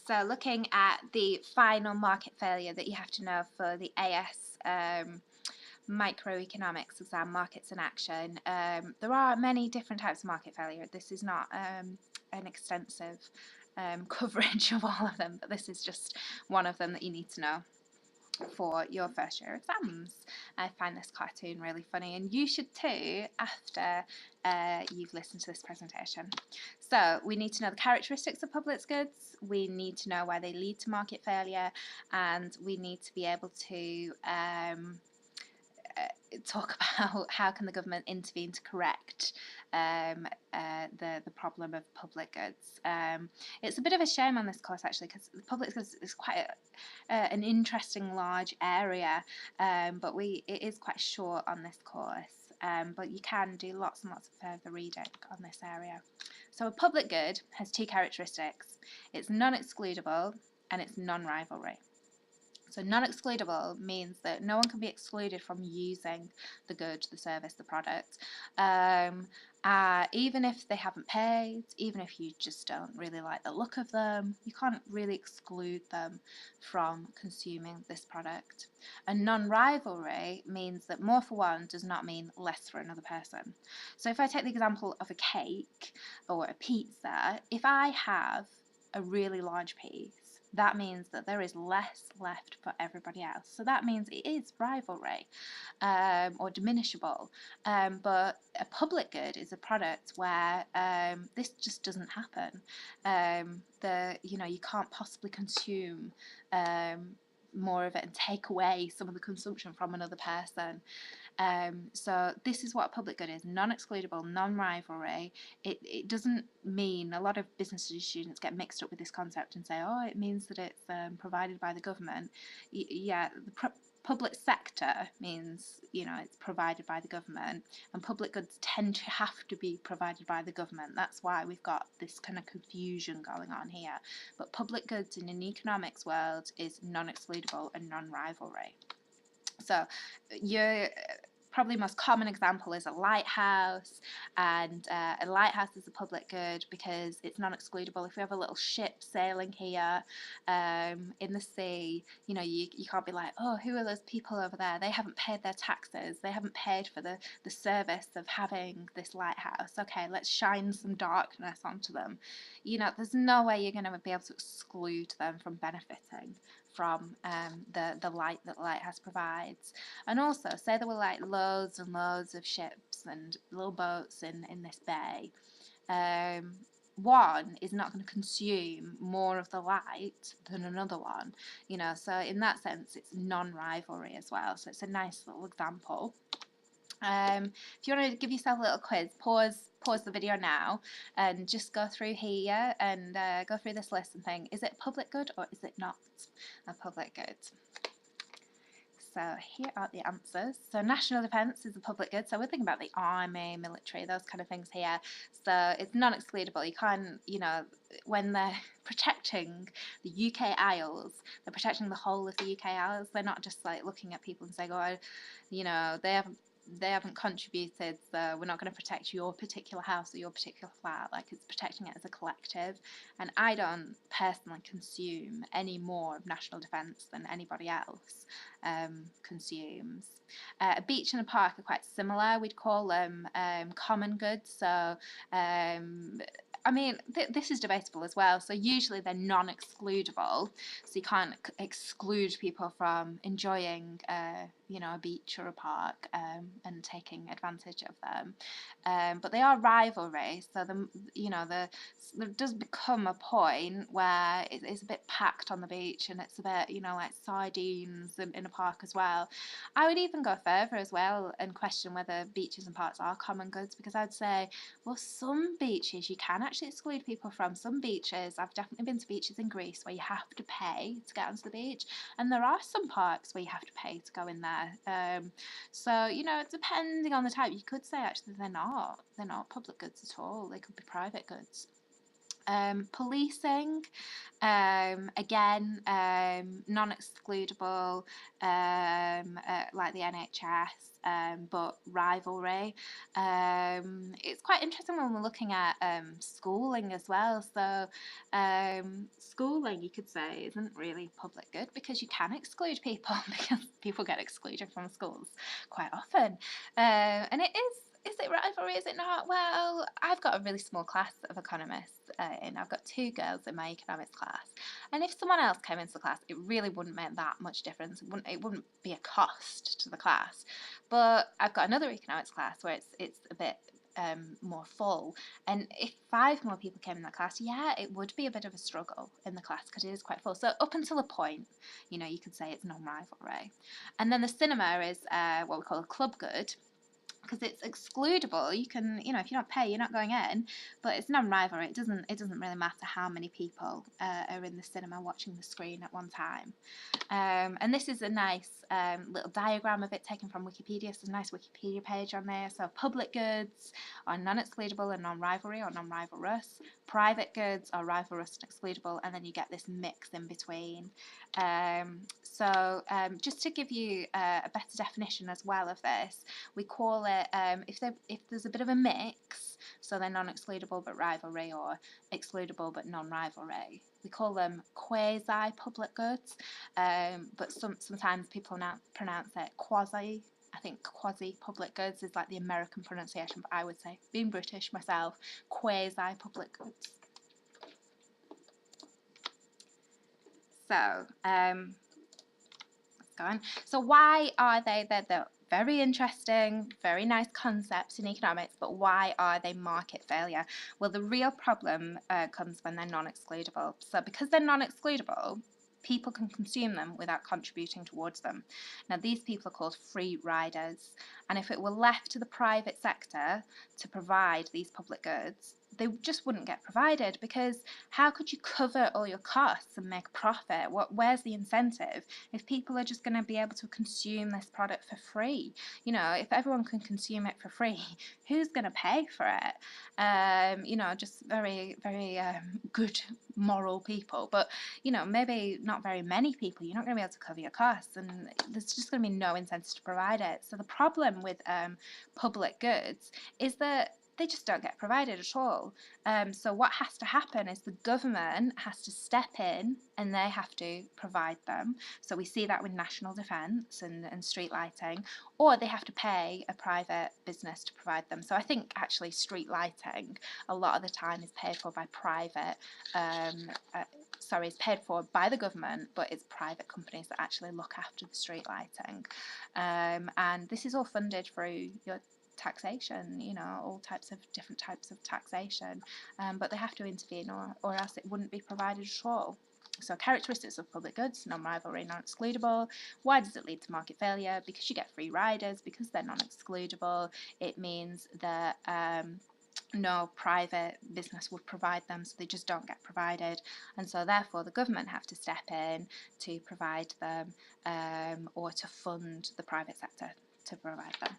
So looking at the final market failure that you have to know for the AS microeconomics exam, markets in action, there are many different types of market failure. This is not an extensive coverage of all of them, but this is just one of them that you need to know for your first year exams. I find this cartoon really funny, and you should too after you've listened to this presentation. So we need to know the characteristics of public goods, we need to know why they lead to market failure, and we need to be able to talk about how can the government intervene to correct the problem of public goods. It's a bit of a shame on this course actually, because the public goods is quite an interesting large area, but it is quite short on this course, but you can do lots and lots of further reading on this area. So a public good has two characteristics: it's non-excludable and it's non-rivalry. So non-excludable means that no one can be excluded from using the good, the service, the product, even if they haven't paid, even if you just don't really like the look of them, you can't really exclude them from consuming this product. A non-rivalry means that more for one does not mean less for another person. So if I take the example of a cake or a pizza, if I have a really large piece, that means that there is less left for everybody else. So that means it is rivalry or diminishable. But a public good is a product where this just doesn't happen. You can't possibly consume more of it and take away some of the consumption from another person. So this is what a public good is: non-excludable, non-rivalry. It doesn't mean, a lot of business students get mixed up with this concept and say, oh, it means that it's provided by the government. Yeah, the public sector means, it's provided by the government, and public goods tend to have to be provided by the government. That's why we've got this kind of confusion going on here. But public goods in an economics world is non-excludable and non-rivalry. So your probably most common example is a lighthouse, and a lighthouse is a public good because it's non-excludable. If we have a little ship sailing here in the sea, you can't be like, oh, who are those people over there? They haven't paid their taxes. They haven't paid for the service of having this lighthouse. Okay, let's shine some darkness onto them. There's no way you're going to be able to exclude them from benefiting from the light that the lighthouse provides. And also, say there were like loads and loads of ships and little boats in this bay. One is not going to consume more of the light than another one, so in that sense it's non-rivalry as well. So it's a nice little example. If you want to give yourself a little quiz, pause the video now and just go through here and go through this list and think, is it public good or is it not a public good? So here are the answers. So national defence is a public good. So we're thinking about the army, military, those kind of things here. So it's non-excludable. You can't, when they're protecting the UK Isles, they're protecting the whole of the UK Isles. They're not just like looking at people and saying, oh, they haven't contributed, so we're not going to protect your particular house or your particular flat. Like, it's protecting it as a collective. And I don't personally consume any more of national defence than anybody else consumes. A beach and a park are quite similar. We'd call them common goods. So this is debatable as well. So usually they're non-excludable, so you can't exclude people from enjoying a beach or a park and taking advantage of them. But they are rivalry, so there does become a point where it's a bit packed on the beach, and it's a bit like sardines in a park as well. I would even go further as well and question whether beaches and parks are common goods, because I'd say, well, some beaches you can actually exclude people from. Some beaches, I've definitely been to beaches in Greece where you have to pay to get onto the beach, and there are some parks where you have to pay to go in there. So depending on the type, you could say actually they're not public goods at all. They could be private goods. Policing, again, non-excludable, like the NHS, but rivalry. It's quite interesting when we're looking at schooling as well. So schooling, you could say, isn't really public good because you can exclude people because people get excluded from schools quite often. And it is it rivalry? Is it not? Well, I've got a really small class of economists, and I've got 2 girls in my economics class. And if someone else came into the class, it really wouldn't make that much difference. It wouldn't be a cost to the class. But I've got another economics class where it's a bit more full. And if 5 more people came in that class, yeah, it would be a bit of a struggle in the class because it is quite full. So up until a point, you could say it's non-rivalry. And then the cinema is what we call a club good, because it's excludable. You can, if you don't pay, you're not going in, but it's non-rivalry. It doesn't really matter how many people are in the cinema watching the screen at one time. And this is a nice little diagram of it taken from Wikipedia. So there's a nice Wikipedia page on there. So public goods are non-excludable and non-rivalry or non-rivalrous. Private goods are rivalrous and excludable, and then you get this mix in between. Just to give you a better definition as well of this, we call it, if there's a bit of a mix, so they're non-excludable but rivalry, or excludable but non-rivalry, we call them quasi-public goods, but sometimes people pronounce it quasi. I think quasi-public goods is like the American pronunciation, but I would say, being British myself, quasi-public goods. So, let's go on. So why are they? They're very interesting, very nice concepts in economics, but why are they market failure? Well, the real problem comes when they're non-excludable. So because they're non-excludable, people can consume them without contributing towards them. Now, these people are called free riders, and if it were left to the private sector to provide these public goods, they just wouldn't get provided, because how could you cover all your costs and make a profit? Where's the incentive if people are just going to be able to consume this product for free? If everyone can consume it for free, who's going to pay for it? Just very, very good moral people, but maybe not very many people. You're not going to be able to cover your costs, and there's just going to be no incentive to provide it. So the problem with public goods is that they just don't get provided at all. So what has to happen is the government has to step in and they have to provide them. So we see that with national defence and street lighting, or they have to pay a private business to provide them. So I think actually street lighting a lot of the time is paid for by private, it's paid for by the government, but it's private companies that actually look after the street lighting. And this is all funded through your taxation, all different types of taxation, but they have to intervene, or else it wouldn't be provided at all. So characteristics of public goods: non-rivalry, non-excludable. Why does it lead to market failure? Because you get free riders, because they're non-excludable. It means that no private business would provide them, so they just don't get provided, and so therefore the government have to step in to provide them, or to fund the private sector to provide them.